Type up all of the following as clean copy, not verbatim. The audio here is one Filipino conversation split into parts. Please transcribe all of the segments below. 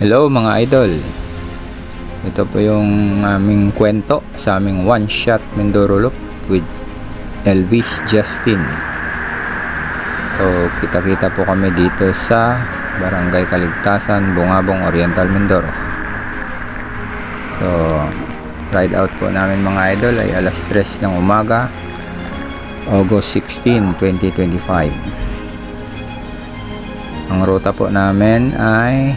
Hello mga idol. Ito po yung aming kwento sa aming one shot Mindoro Loop with Elvis Justin. So kita-kita po kami dito sa Barangay Kaligtasan, Bungabong, Oriental, Mindoro. So ride out po namin mga idol ay alas 3 ng umaga, August 16, 2025. Ang ruta po namin ay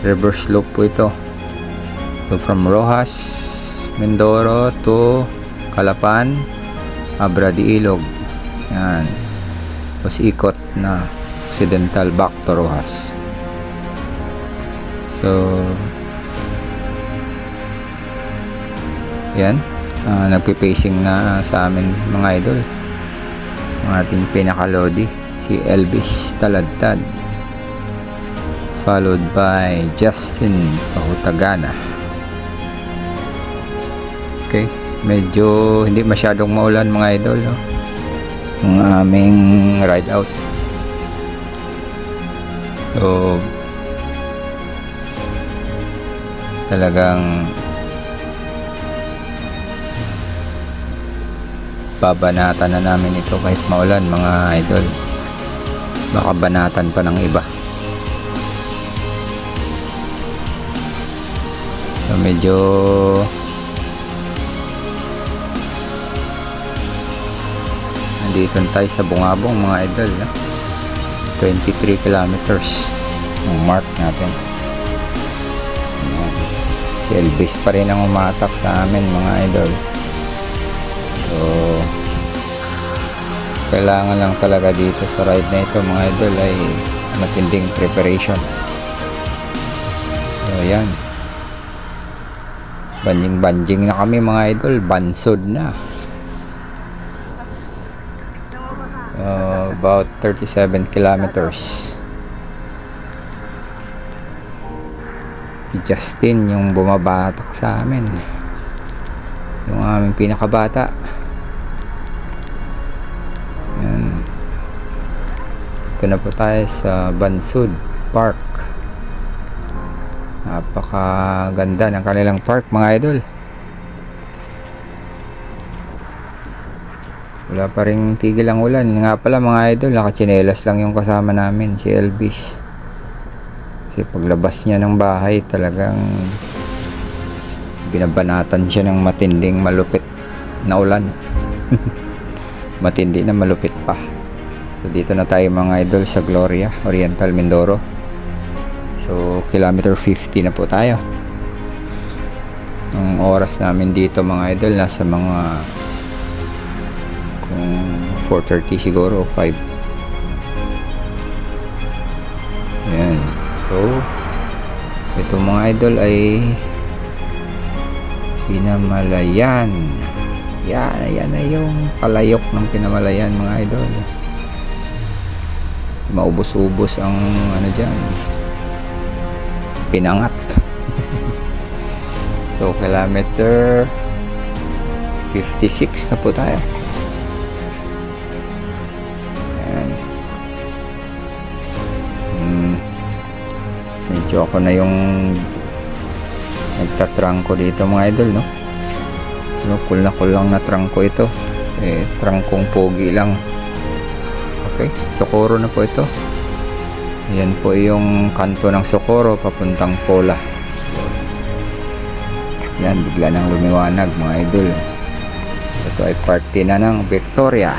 reverse loop po ito. So from Rojas, Mindoro to Calapan, Abra de Ilog. Yan. Tapos ikot na occidental back to Rojas. So yan. Nagpipacing na sa amin mga idol. Ang ating pinakalodi, si Elvis Taladtad, followed by Justin Pahutagana. Okay, medyo hindi masyadong maulan mga idol, no? Ang aming ride out. So talagang babanatan na namin ito kahit maulan mga idol. Baka banatan pa ng iba. So medyo nandito tayo sa Bungabong mga idol, no? 23 kilometers ang mark natin. Ayan. Si Elvis pa rin ang umatak sa amin mga idol. So kailangan lang talaga dito sa ride na ito mga idol ay matinding preparation. So ayan, banjing na kami mga idol, bansod na. About 37 kilometers. Si Justin yung bumabatok sa amin, yung aming pinakabata. Yan. Ito na po tayo sa Bansud Park. Napakaganda ng kanilang park mga idol. Wala pa rin tigil ang ulan. Nga pala mga idol, nakatsinelas lang yung kasama namin, si Elvis. Kasi paglabas niya ng bahay talagang binabanatan siya ng matinding malupit na ulan. Matindi na malupit pa. So dito na tayo mga idol sa Gloria, Oriental, Mindoro. So kilometer 50 na po tayo. Ang oras namin dito mga idol nasa mga kung 4:30 siguro o 5. Ayan. So ito mga idol ay Pinamalayan. Ayan na yung palayok ng Pinamalayan mga idol. Maubos-ubos ang ano dyan, pinangat. So kilometer 56 na po tayo. Ayan. Medyo ako na yung nagtatrangko dito mga idol, no? Cool lang na trangko ito. Trangkong pogi lang. Okay, Socorro na po ito. Ayan po yung kanto ng Socorro papuntang Pola. Yan, bigla nang lumiwanag mga idol. Ito ay parte na ng Victoria.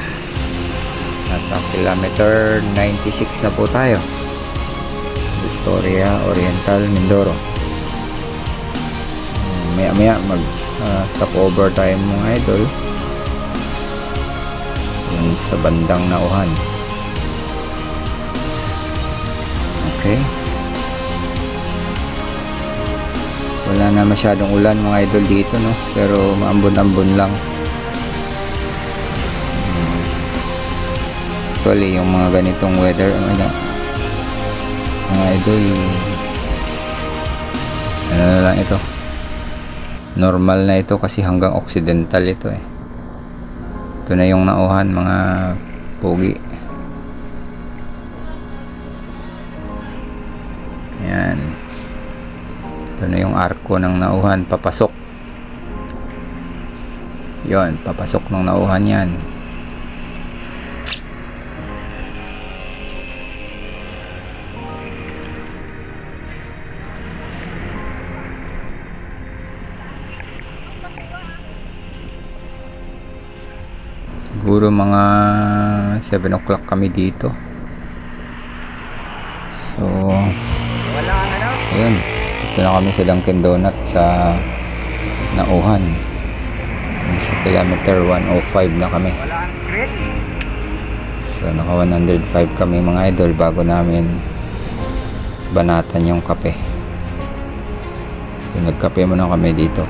Nasa kilometer 96 na po tayo. Victoria, Oriental, Mindoro. Maya mag stop over tayo mga idol yung sa bandang Nauhan. Okay, wala na masyadong ulan mga idol dito, no? Pero maambon-ambon lang. Actually yung mga ganitong weather mga idol, ano na lang ito, normal na ito kasi hanggang occidental ito eh. Ito na yung Nauhan mga pogi. Ayan. Ito na yung arko ng nauhan, papasok. Yon, papasok ng nauhan yan. Siguro mga 7 o'clock kami dito. So, ayun, dito na kami sa Dunkin Donut sa nauhan. Nasa kilometer 105 na kami. So naka 105 kami mga idol bago namin banatan yung kape. So nagkape muna kami dito.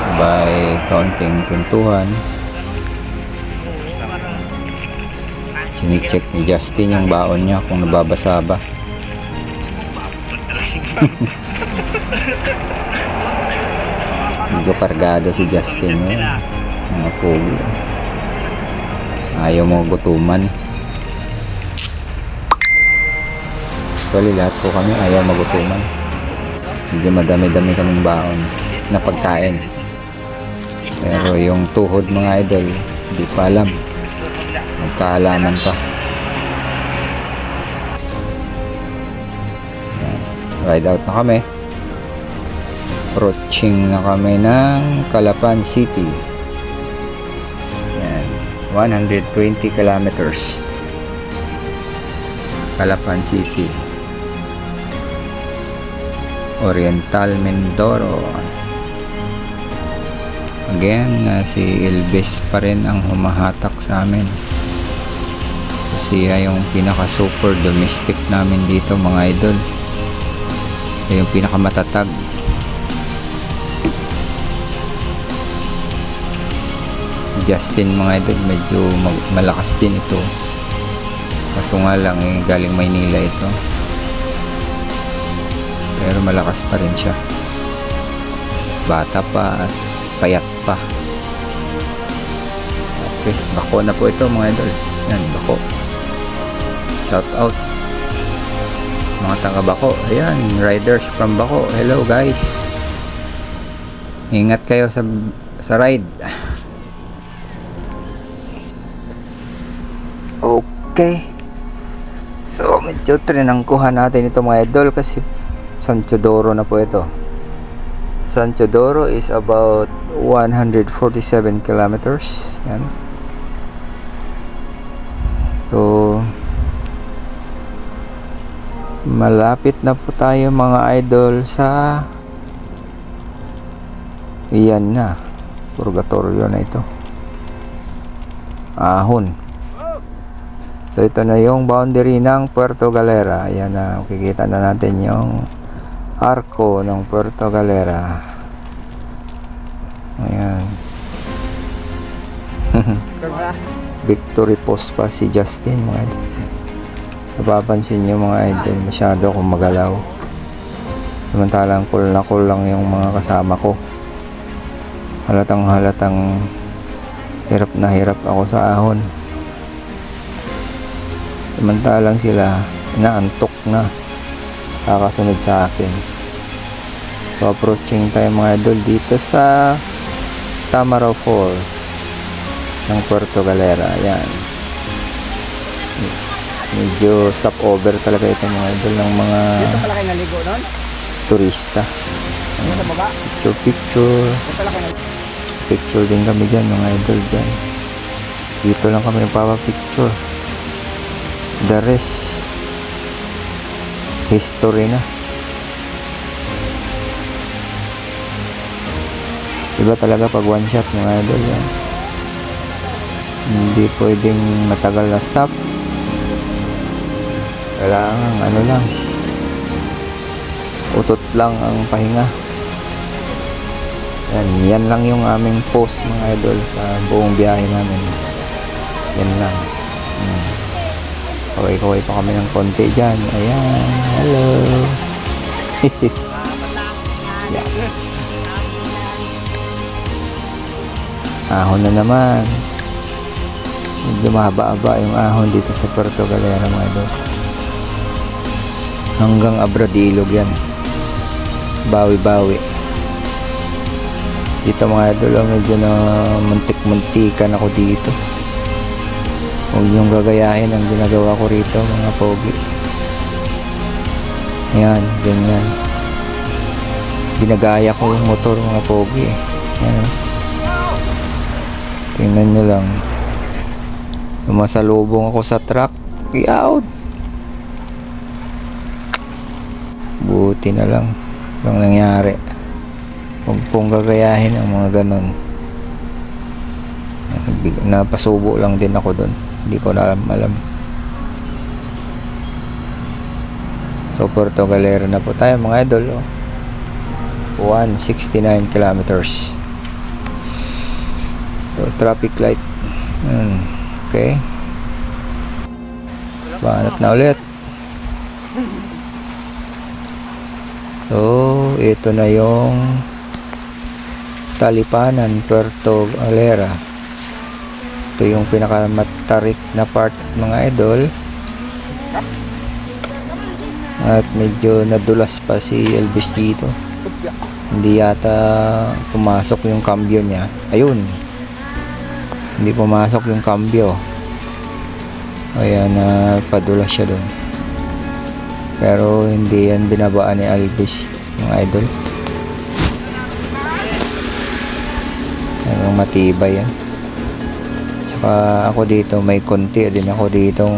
Sabay kaunting kwentuhan. Sini-check ni Justin yung baon niya kung nababasa ba. Medyo kargado si Justin ngayon. Mga pogi. Ayaw mo gutuman. Actually lahat po kami ayaw magutuman. Medyo madami-dami kaming baon na pagkain. Pero yung tuhod mga idol, hindi pa alam. Magkaalaman pa. Ride out na kami. Approaching na kami ng Calapan City. Yan, 120 kilometers. Calapan City. Oriental Mindoro. Again, si Elvis pa rin ang humahatak sa amin. Siya yung pinaka super domestic namin dito mga idol. Siya yung pinaka matatag. Justin mga idol, medyo malakas din ito. Kaso nga lang galing Maynila ito. Pero malakas pa rin siya. Bata pa at payat pa. Okay, bako na po ito mga idol. Yan, bako. Shout out mga taga Bako. Ayan, riders from Bako. Hello guys. Ingat kayo sa ride. Okay. So, medyo trinangkuhan natin ito mga idol kasi San Teodoro na po ito. San Teodoro is about 147 kilometers. Yan. So, malapit na po tayo mga idol sa iyan na. Purgatorio na ito. Ahon. So ito na yung boundary ng Puerto Galera. Ayan na, makikita na natin yung arko ng Puerto Galera. Ayan. Victory post pa si Justin mga idol. Napapansin nyo mga idol, masyado akong magalaw. Samantalang cool lang yung mga kasama ko. Halatang hirap na hirap ako sa ahon. Samantalang sila inaantok na kakasunod sa akin. So approaching tayo mga idol dito sa Tamaraw Falls ng Puerto Galera. Ayan, medyo stopover talaga ito mga idol ng mga dito pala kayo naligo nun? Turista. Picture din kami dyan mga idol dyan. Dito lang kami nagpapapicture. The rest history na. Iba talaga pag one shot mga idol yan. Hindi pwedeng matagal na stop. Kailangan ano lang, utot lang ang pahinga. Yan lang yung aming post mga idol sa buong biyahe namin. Yan lang. Kaway-kaway pa kami ng konti dyan. Ayan, hello. Yeah. Ahon na naman. Medyo mahaba-haba yung ahon dito sa Puerto Galera mga idol. hanggang Abradilog yan. Bawi-bawi. Dito mga idol, medyo na muntik-muntikan ako dito. Huwag niyong gagayahin ang ginagawa ko rito mga pogi. Yan, ganyan. Ginagaya ko yung motor mga pogi. Yan. Tingnan nyo lang. Masalubong ako sa truck. Yaw! Buti na lang. Walang nangyari. Huwag pong gagayahin ang mga ganon. Napasubo lang din ako doon. Hindi ko na alam. So Puerto Galera na po tayo mga idol. 169 kilometers. So traffic light. Okay. Banat na ulit. So ito na yung Talipanan, Puerto Galera. Ito yung pinakamatarik na part mga idol. At medyo nadulas pa si Elvis dito. Hindi yata pumasok yung cambio niya. Ayun. Hindi pumasok yung cambio. Ayan, padulas siya doon. Pero hindi yan binabaan ni Elvis mga idol. Hanggang matibay yan. Saka ako dito may konti din ako ditong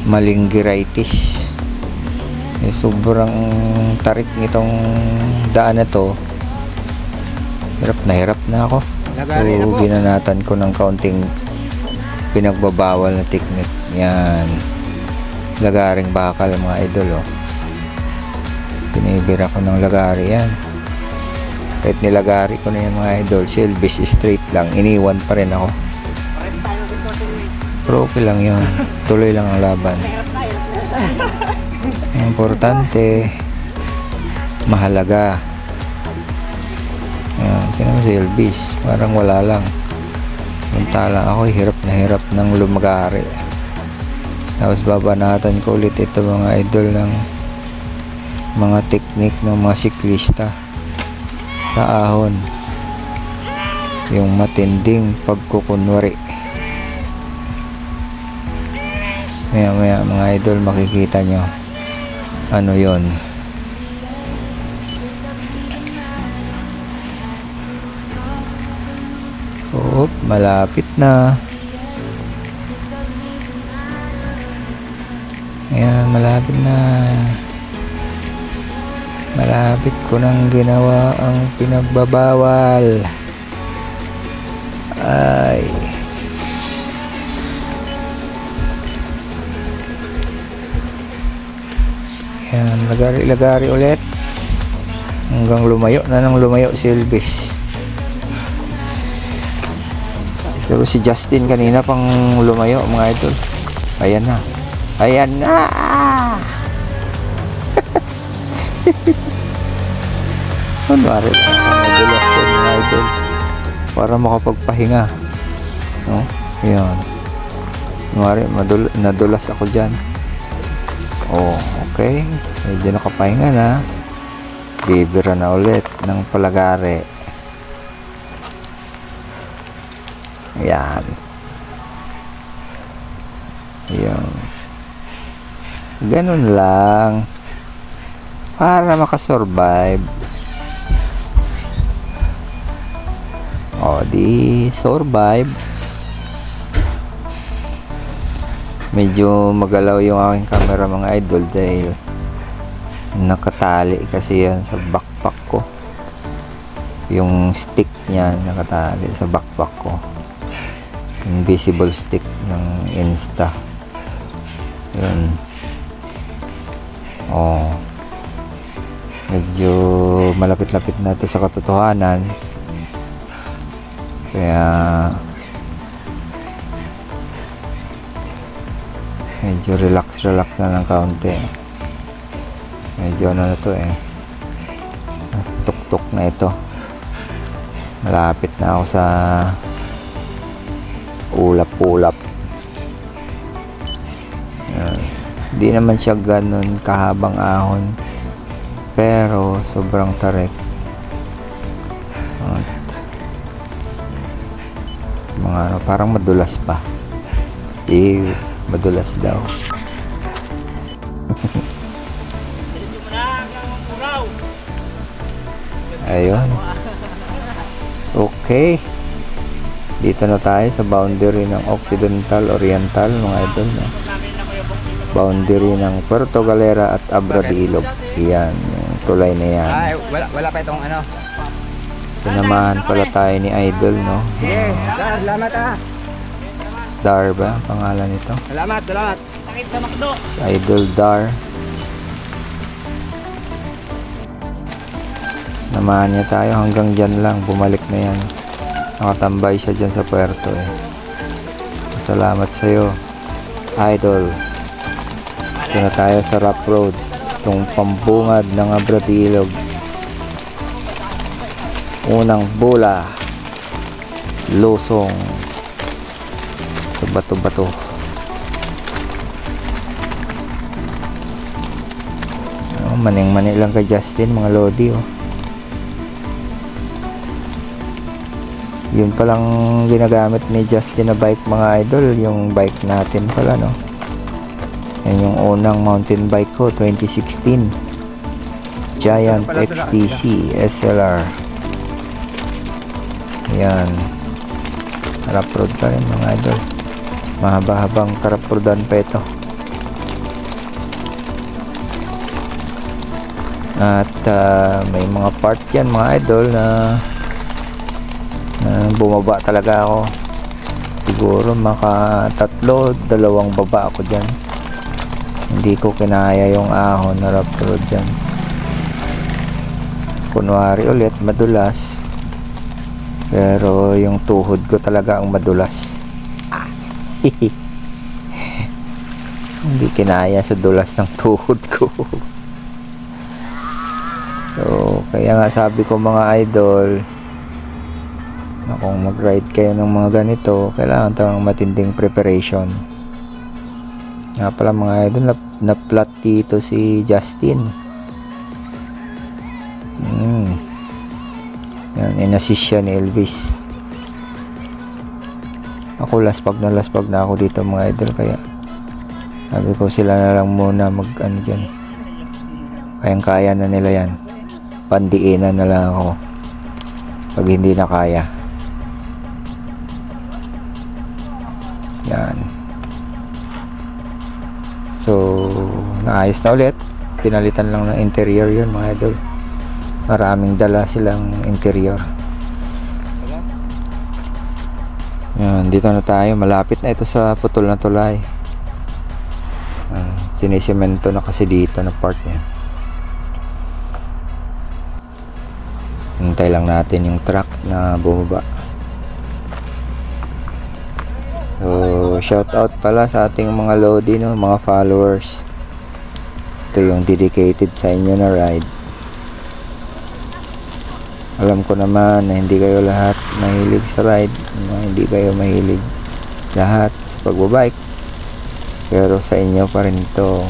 malinggiritis. Sobrang tarik nitong daan na to. Hirap na ako. So ginanatan ko ng kaunting pinagbabawal na technique. Yan. Lagaring bakal mga idol. Pinibira ko ng lagari yan. Kahit nilagari ko na yan mga idol, si Elvis straight lang, iniwan pa rin ako. Pero okay lang yun, tuloy lang ang laban. Ang importante, mahalaga. Ayan, tingnan mo si Elvis, parang wala lang. Samantala ako, hirap na hirap ng lumagari. Tapos babanatan ko ulit ito mga idol ng mga technique ng mga siklista sa ahon, yung matinding pagkukunwari. Maya mga idol makikita nyo ano yon. Malapit na. Ayan, malapit na. Malapit ko nang ginawa ang pinagbabawal. Ay. Yan, lagari ulit. Hanggang lumayo si Elvis. Pero si Justin kanina pang lumayo mga idol. Ayan na. Ayan na. Kunwari lang ang nadulas ko mga idol para makapagpahinga, no? Ayan, kunwari nadulas ako dyan. Okay, medyo nakapahinga na. Bibira na ulit ng palagari. Ayan. Ayan, ganun lang para makasurvive. Di survive. Medyo magalaw yung aking camera mga idol dahil nakatali kasi yan sa backpack ko. Yung stick niya nakatali sa backpack ko. Invisible stick ng Insta. Yun. Medyo malapit-lapit na ito sa katotohanan. Kaya medyo relax na ng kaunti. Medyo ano na to mas tuktok na ito. Malapit na ako sa ulap-ulap. Di naman siya ganun kahabang ahon, pero sobrang tarik. At mga ano, parang madulas pa. Madulas daw. Ayun. Okay. Dito na tayo sa boundary ng Occidental Oriental, mga idol. No? Boundary ng Puerto Galera at Abra de Ilog. Yan, yung tulay na yan. Ay, wala pa itong ano. Sinamahan pala tayo ni Idol, no? Salamat ah. Dar ba ang pangalan nito? Salamat. Sakit sa McDo. Idol Dar. Namahan niya tayo hanggang dyan lang. Bumalik na yan. Nakatambay siya dyan sa puerto eh. Salamat sa'yo, Idol. Ito na tayo sa rough road. Itong pambungad ng Abra de Ilog. Unang bola. Lusong sa bato-bato. Maning-mani lang kay Justin, mga lodi oh. Yun palang ginagamit ni Justin na bike, mga idol. Yung bike natin pala, no? Yan yung unang mountain bike ko, 2016 Giant XTC SLR. Yan, rough road pa rin, mga idol. Mahaba-habang karaprudan pa ito. At may mga part yan, mga idol, na bumaba talaga ako. Siguro maka 3, 2 baba ako dyan. Hindi ko kinaya yung ahon na rough road dyan. Kunwari ulit madulas, pero yung tuhod ko talaga ang madulas. Hindi kinaya sa dulas ng tuhod ko. So kaya nga sabi ko, mga idol, na kung mag-ride kayo ng mga ganito, kailangan tayong matinding preparation. Nga pala, mga idol, na flat dito si Justin. Yan, in-assist siya ni Elvis. Ako laspag na ako dito, mga idol, kaya sabi ko sila na lang muna mag ano dyan. Kayang-kaya na nila yan. Pandiinan na lang ako pag hindi na kaya. Yan. So naayos na ulit. Pinalitan lang ng interior yun, mga idol. Maraming dala silang interior. Yan, dito na tayo. Malapit na ito sa putol na tulay. Sinisemento na kasi dito na part niya. Hintay lang natin yung truck na bumaba. So shout out pala sa ating mga lodi, no, mga followers. Ito yung dedicated sa inyo na ride. Alam ko naman na hindi kayo lahat mahilig sa ride, hindi kayo mahilig lahat sa pagbabike, pero sa inyo pa rin to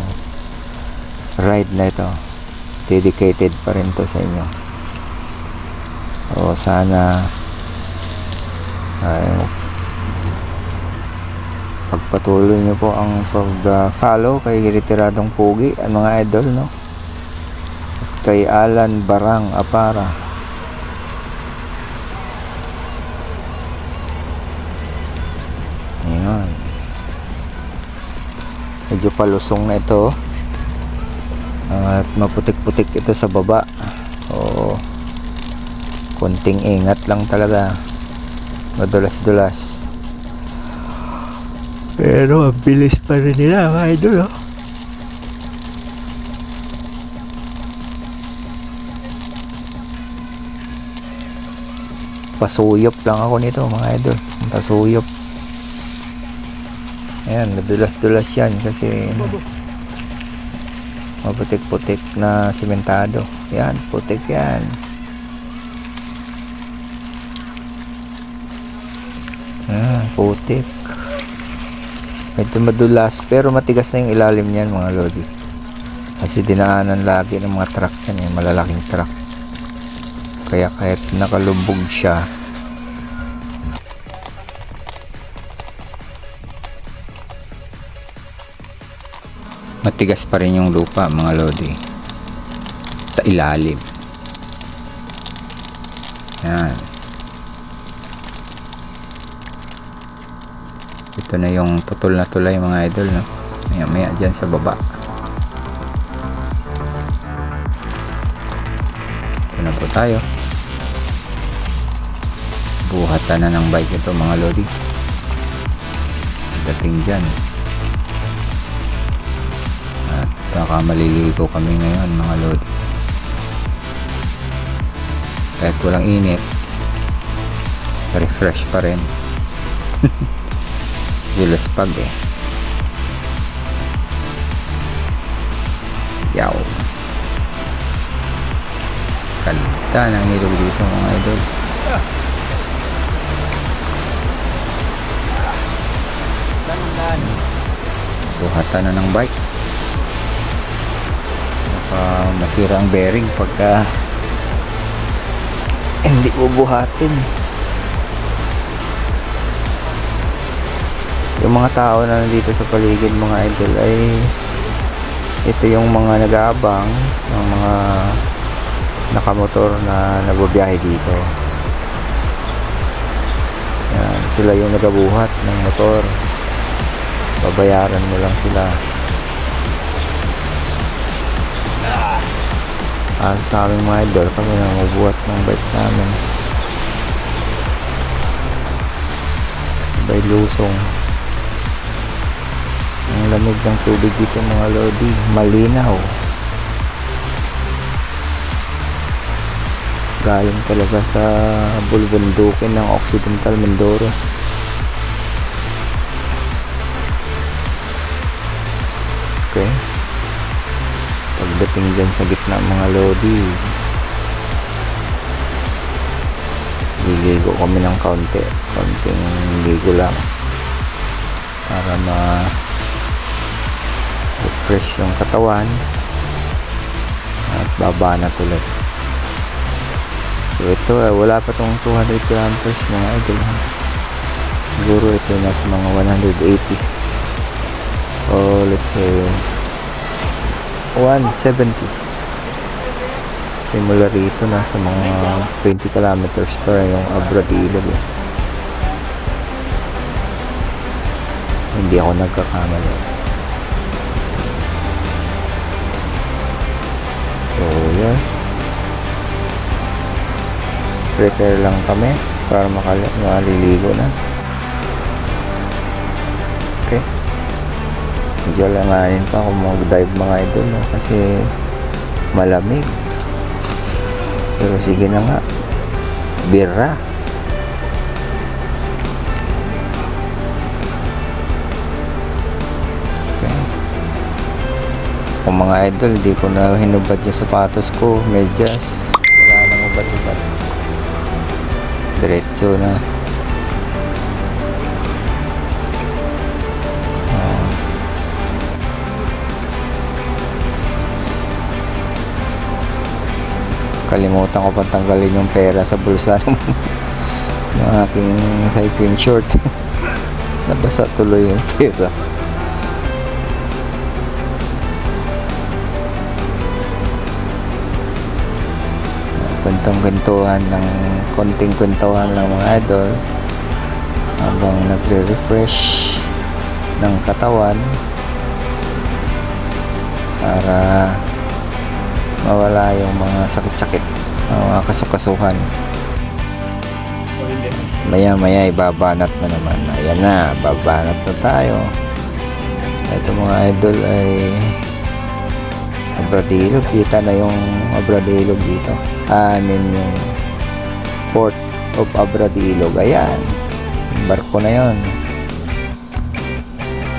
ride na ito. Dedicated pa rin to sa inyo. O sana pagpatuloy nyo po ang pag-follow kay retiradong pugi, ang mga idol, no? At kay Alan Barang Apara. Ayan. Medyo palusong na ito. At maputik-putik ito sa baba. O konting ingat lang talaga. Madulas-dulas. Pero ang bilis pa rin nila, mga idol, oh. Pasuyop lang ako nito, mga idol. Pasuyop. Ayan, madulas-dulas yan kasi maputik-putik na simentado. Yan, putik yan. Putik. Medyo madulas pero matigas na yung ilalim niyan mga lodi. Kasi dinaanan lagi ng mga truck yan, yung malalaking truck. Kaya kahit nakalubog siya, matigas pa rin yung lupa mga lodi sa ilalim. Yan. Ito na yung putol na tulay mga idol, no? Maya maya dyan sa baba. Ito na po tayo. Buhatan na ng bike ito mga lodi. Dating dyan. At baka maliligo kami ngayon mga lodi. Kahit walang init, refresh pa rin. Julas pag eh. Yaw. Ganda ng ilog dito mga idol. Buhatan na ng bike. Baka masira ang bearing pagka hindi bubuhatin. Yung mga tao na nandito sa paligid mga idol ay ito yung mga nag-aabang ng mga nakamotor na nagbabiyahe dito. Yan, sila yung nagabuhat ng motor. Babayaran mo lang sila. Sa aming mga idol, kami nang mabuhat ng bike namin. By Lusong. Ang lamig ng tubig dito mga lodi, malinaw. Galing talaga sa bulbundukin ng Occidental Mindoro. Okay. Pagdating dyan sa gitna mga lodi, liligo kami ng konting ligo lang para refresh yung katawan at babanat ulit. So ito wala pa tong 200 kilometers mga idol. Siguro ito nasa mga 180 o let's say 170. Simula rito nasa mga 20 kilometers pa yung Abra de Ilog eh. Hindi ako nagkakamali. So yun, prepare lang kami para makaliligo na. Okay, medyo langanin pa kung mag-dive mga idol, no? Kasi malamig. Pero sige na nga, bira. Okay. Kung mga idol, di ko na hinubad yung sapatos ko, medyas, wala nang ubad-ubad. Diretso na. Kalimutan ko pang tanggalin yung pera sa bulsa ng aking cycling short. Nabasa tuloy yung pera. Kwentong-kwentuhan ng konting kwentuhan lang mga idol habang nagre-refresh ng katawan para mawala yung mga sakit-sakit, mga kasukasuhan. Maya-maya ibabanat na naman. Ayan na, babanat na tayo. Ito mga idol ay Abra de Ilog. Kita na yung Abra de Ilog dito. Yung Port of Abra de Ilog. Ayan, barko na yon.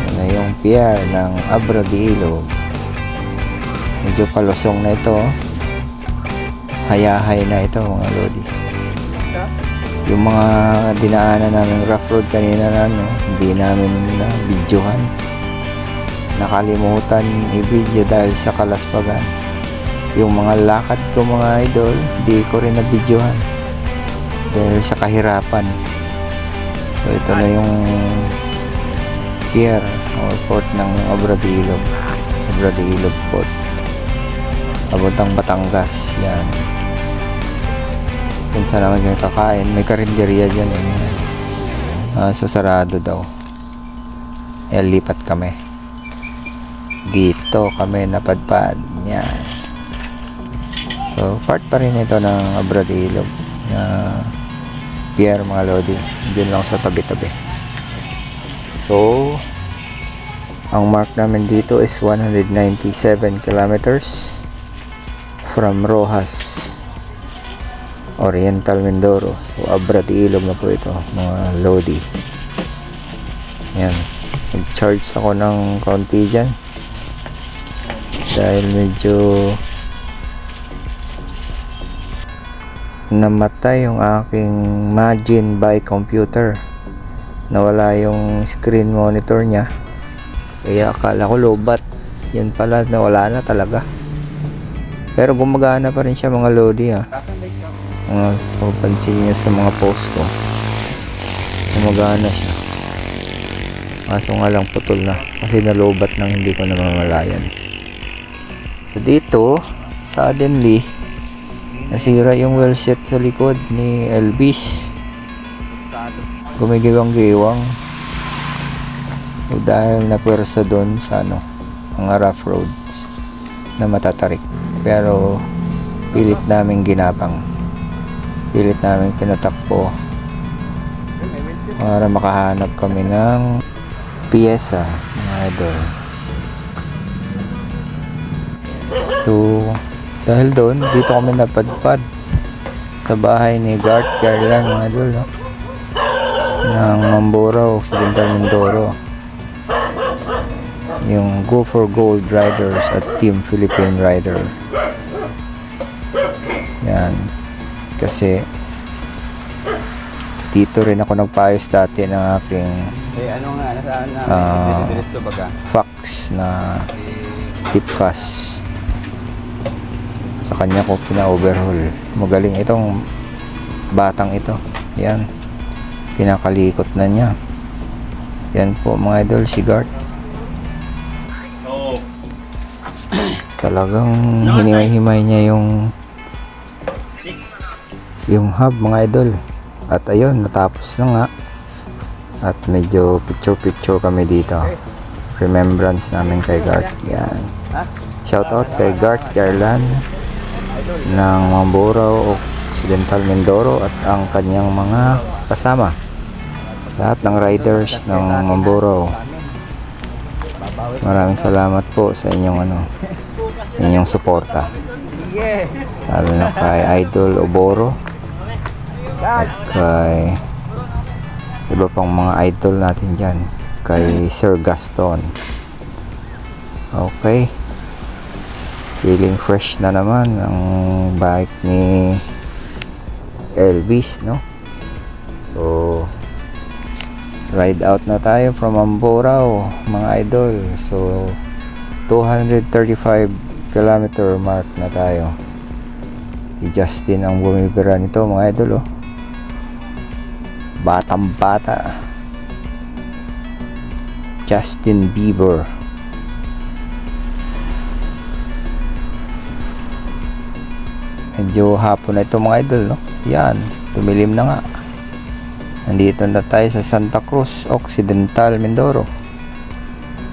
Yan na yung pier ng Abra de Ilog. Medyo palusong na ito. Hayahay na ito mga lodi. Yung mga dinaanan namin rough road kanina na hindi namin na videohan. Nakalimutan i-video dahil sa kalaspagan. Yung mga lakad ko mga idol, hindi ko rin na videohan dahil sa kahirapan. So ito na yung pier or port ng Obra de Ilog Port, papuntang Batangas. Yan. Pinsan naman kayo kakain, may karinderya dyan so sarado daw. Lipat kami dito, kami napadpad. Yan. So part pa rin ito ng Obra de Ilog na pier mga lodi, dun lang sa tabi-tabi. So ang mark namin dito is 197 kilometers from Rojas, Oriental Mindoro. So Obra de Ilog na po ito mga lodi. Yan, nag-charge ako ng kaunti dyan dahil medyo namatay yung aking Magin by computer. Nawala yung screen monitor niya, kaya akala ko lobat. Yan pala, nawala na talaga. Pero gumagana pa rin siya mga lodi papansin niyo sa mga post ko, gumagana siya. Kaso nga lang putol na kasi nalobat nang hindi ko namamalayan. So dito suddenly nasira yung wheel set sa likod ni Elvis. Gumigiwang-giwang. So dahil napwersa doon sa mga rough road na matatarik. Pero pilit namin ginapang. Pilit namin tinatakbo para makahanap kami ng piyesa mga idol. So dahil doon, dito kami napadpad sa bahay ni Garth Garland mga idol, ng Mamburao, Occidental Mindoro, yung Go for Gold Riders at Team Philippine Rider. Yan, kasi dito rin ako nagpaayos dati ng aking fax na Steve Cass. Sa kanya ko pina-overhaul. Magaling itong batang ito. Yan, kinakalikot na niya. Yan po mga idol, si Garth. Talagang hinimay-himay niya yung hub mga idol. At ayun, natapos na nga. At medyo picture kami dito. Remembrance namin kay Garth. Yan. Shoutout kay Garth Garland ng Mamburao, Occidental Mindoro at ang kanyang mga kasama. Lahat ng riders ng Mamburao. Maraming salamat po sa inyong suporta. Lalo na kay Idol Oboro at kay sa iba pang mga idol natin dyan, kay Sir Gaston. Okay, feeling fresh na naman ang bike ni Elvis, no? So ride out na tayo from Mamburao mga idol. So 235 kilometer mark na tayo. Si Justin ang bumibira nito mga idol, batang bata, Justin Bieber. Medyo hapon na ito mga idol, no? Yan, tumilim na nga. Nandito na tayo sa Santa Cruz, Occidental Mindoro.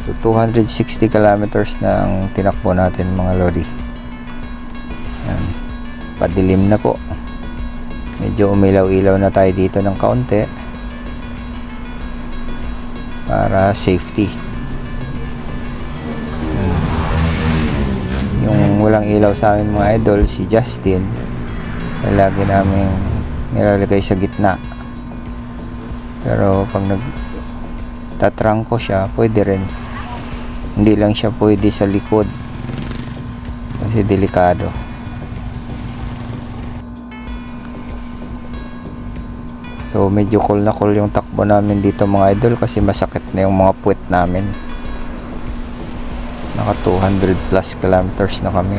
So 260 kilometers na ang tinakbo natin mga lodi. Yan, padilim na po. Medyo umilaw-ilaw na tayo dito ng kaunti para safety. Yung walang ilaw sa amin mga idol, si Justin, lagi namin nilalagay sa gitna. Pero pag nagtatrangko siya, pwede rin. Hindi lang siya pwede sa likod kasi delikado. So medyo cool na cool yung takbo namin dito mga idol kasi masakit na yung mga puwet namin. Naka 200 plus kilometers na kami.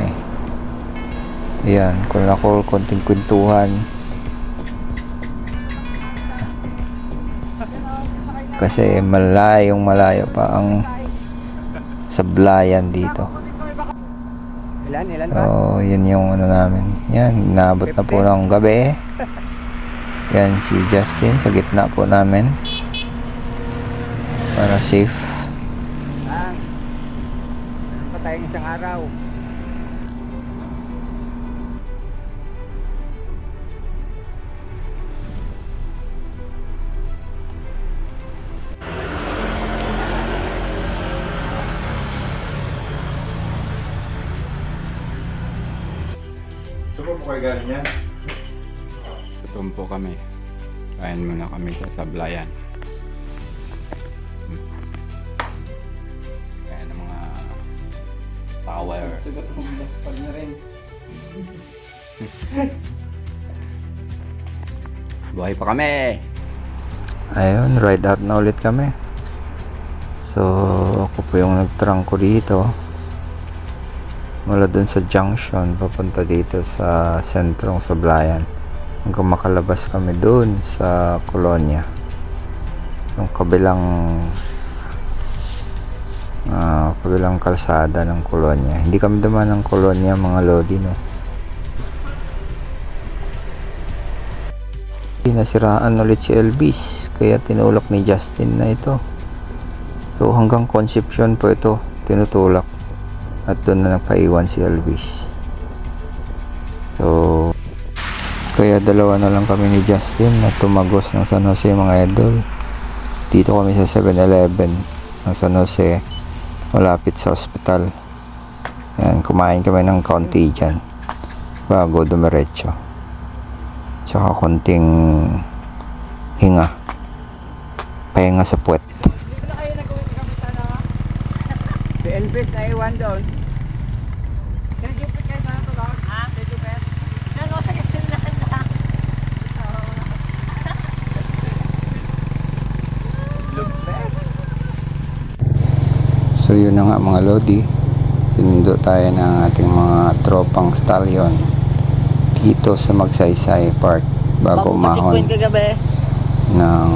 Ayan, cool na cool, konting kwentuhan. Kasi malayo pa ang sablayan dito. Ilan ba? Oh, yun yung ano namin. Yan, inabot na po ng gabi. Yan si Justin sa gitna po namin. Para safe. Meron pa tayong isang araw. Saan po kayo galing yan? Gutom po kami. Kain muna kami sa sablayan. Kaya ng mga power. Sagot ng gaspag na rin. Buhay pa kami! Ayun, ride out na ulit kami. So, ako po yung nagtrangko dito. Mula dun sa junction, papunta dito sa sentrong Sablayan. Hanggang makalabas kami dun sa Colonia. Yung kabilang kalsada ng Colonia. Hindi kami dumaan ng Colonia mga lodi, no? Nasiraan ulit si Elvis, kaya tinulak ni Justin na ito. So hanggang Concepcion po ito tinutulak. At doon na nagpaiwan si Elvis. So kaya dalawa na lang kami ni Justin na tumagos ng San Jose mga idol. Dito kami sa 7-Eleven ng San Jose, malapit sa ospital. Yan, kumain kami ng kaunti dyan bago dumiretso. Tsaka konting pahinga sa puwet. Dito na kayo nag-uwi kami sana. Si Elvis ay iwan doon. Nag-jupit kayo sana ito lang? Ha? Nag-jupit? Yan o, sa kasilahan na. Lupet. So yun na nga mga lodi, sinundo tayo ng ating mga tropang stallion dito sa Magsaysay Park bago umahon ng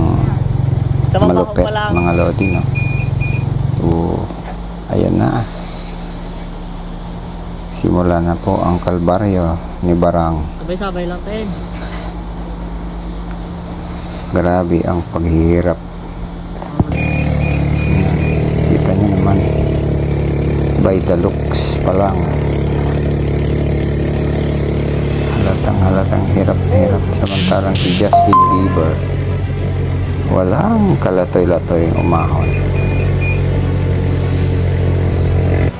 malupet mga lodi, no? So ayan na, simula na po ang kalbaryo ni Barang. Sabay-sabay lang tayo. Grabe ang paghihirap. Kita nyo naman, by the looks pa lang, halatang hirap na hirap. Samantalang si Justin Bieber walang kalatoy-latoy umahon,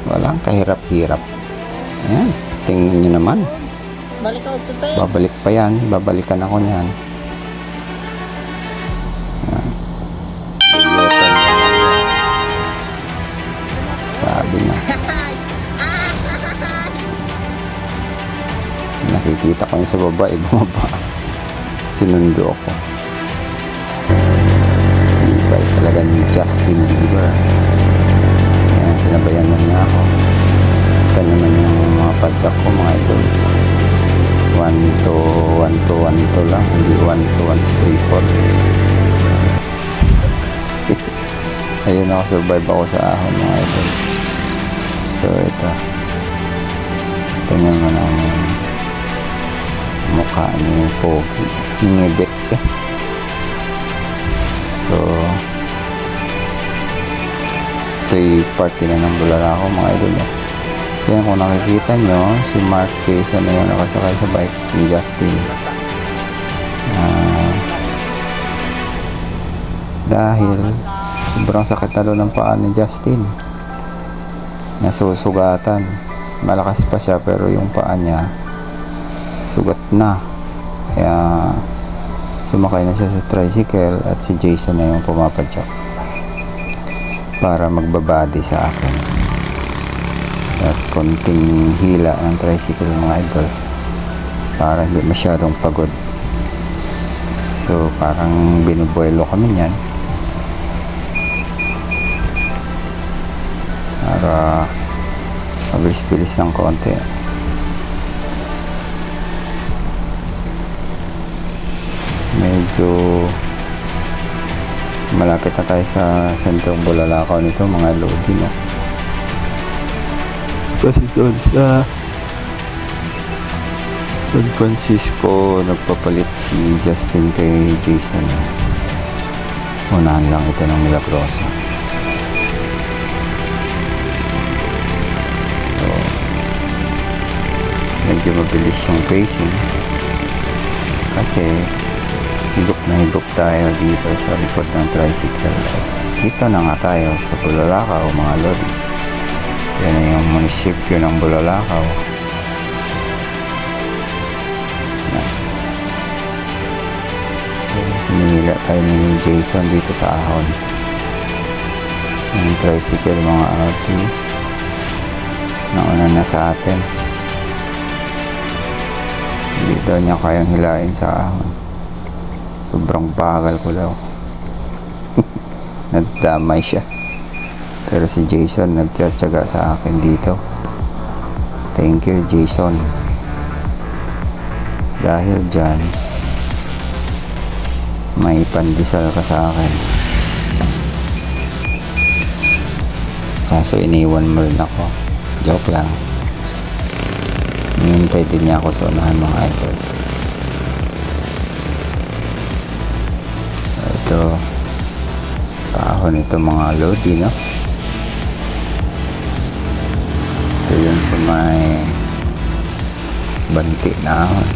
walang kahirap-hirap. Ayan, tingnan nyo naman, babalik pa yan, babalikan ako niyan. Ayan, bilyotan na yan. Sabi na, nakikita ko niya sa baba, bumaba, sinundo ako. Ibay talaga ni Justin Bieber. Ayan, sinabayan na niya ako. Ito naman yung mga padyak ko mga idol. 1 to 1 to lang, hindi 1 to 3 4. Ayun, nakasurvive ako sa ahon mga idol. So ito, tingnan mo ng mukha ni Pogi, ngibit eh. So ito'y party na ng bulala ako mga idol. Kaya kung nakikita nyo, si Mark Jason na yung nakasakay sa bike ni Justin. Dahil sobrang sakit na ng paa ni Justin, nasusugatan. Malakas pa siya pero yung paa niya sugat na. Kaya sumakay na siya sa tricycle at si Jason na yung pumapadyak para magbabady sa akin. At konting hila ng tricycle mga idol para hindi masyadong pagod. So So parang binubuelo kami niyan para mabilis-bilis ng konti. Medyo malapit na tayo sa sentrong Bulalakaw nito mga lodi, no? Kasi doon sa San Francisco nagpapalit si Justin kay Jason. Unahan lang ito ng Milagrosa. So medyo mabilis yung pacing kasi higop na higop tayo dito sa likod ng tricycle. Dito na nga tayo sa Bulalakaw mga lodi. Yan na yung munisipyo ng Bulalakaw. Hinihila tayo ni Jason dito sa ahon yung tricycle mga RT. Nauna na sa atin. Hindi daw niya kayang hilain sa ahon. Sobrang bagal ko daw. Nagdamay siya. Pero si Jason nagtsatsaga sa akin dito. Thank you Jason. Dahil dyan may pandesal ka sa akin. Kaso iniwan mo rin ako. Joke lang. Hinihintay din niya ako sa unahan mga idol. Ito kahon ito mga lodi, no? Ito yun sa may banti na ahon.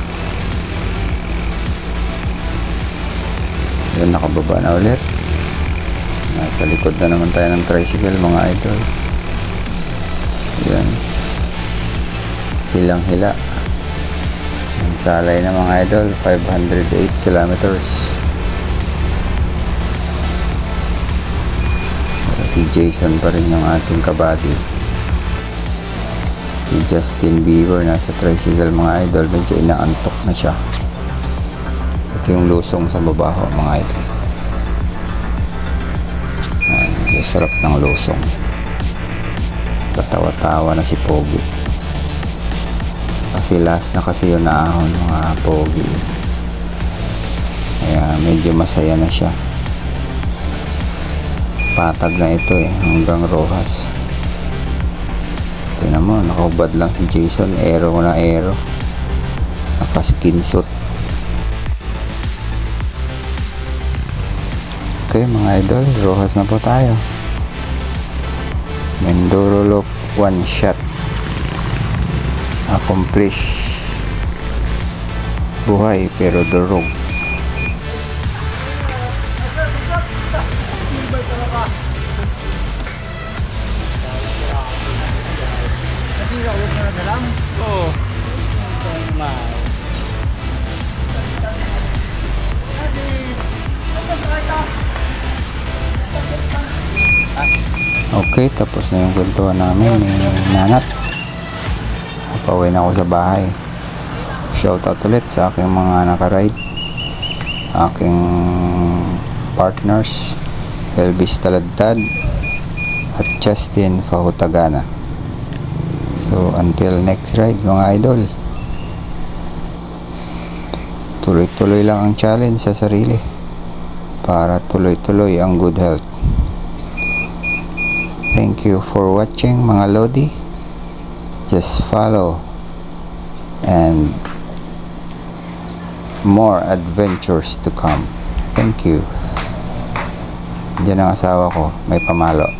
Yun, nakababa na ulit. Nasa likod na naman tayo ng tricycle mga idol. Yan, hilang hila. Ang salay na mga idol, 508 kilometers. Si Jason pa rin yung ating kabady. Si Justin Bieber nasa tricycle mga idol, medyo inaantok na siya. Ito yung lusong sa babaho mga idol. Medyo sarap ng lusong. Patawa-tawa na si Pogi. Kasi last na kasi yung naahon mga Pogi. Kaya medyo masaya na siya. Patag na ito hanggang Rojas. Tingnan mo, nakaubad lang si Jason. Aero na aero. Naka-skin suit. Okay mga idol, Rojas na po tayo. Mindoro Loop, one shot. Accomplish. Buhay pero durog. Okay, tapos na yung kwentuhan namin ni Nanat. Pauwi na ako sa bahay. Shoutout ulit sa aking mga nakaride, aking partners Elvis Taladtad at Justin Fahutagana. So until next ride mga idol, tuloy-tuloy lang ang challenge sa sarili para tuloy-tuloy ang good health. Thank you for watching mga lodi. Just follow and more adventures to come. Thank you. Diyan ang asawa ko, may pamalo.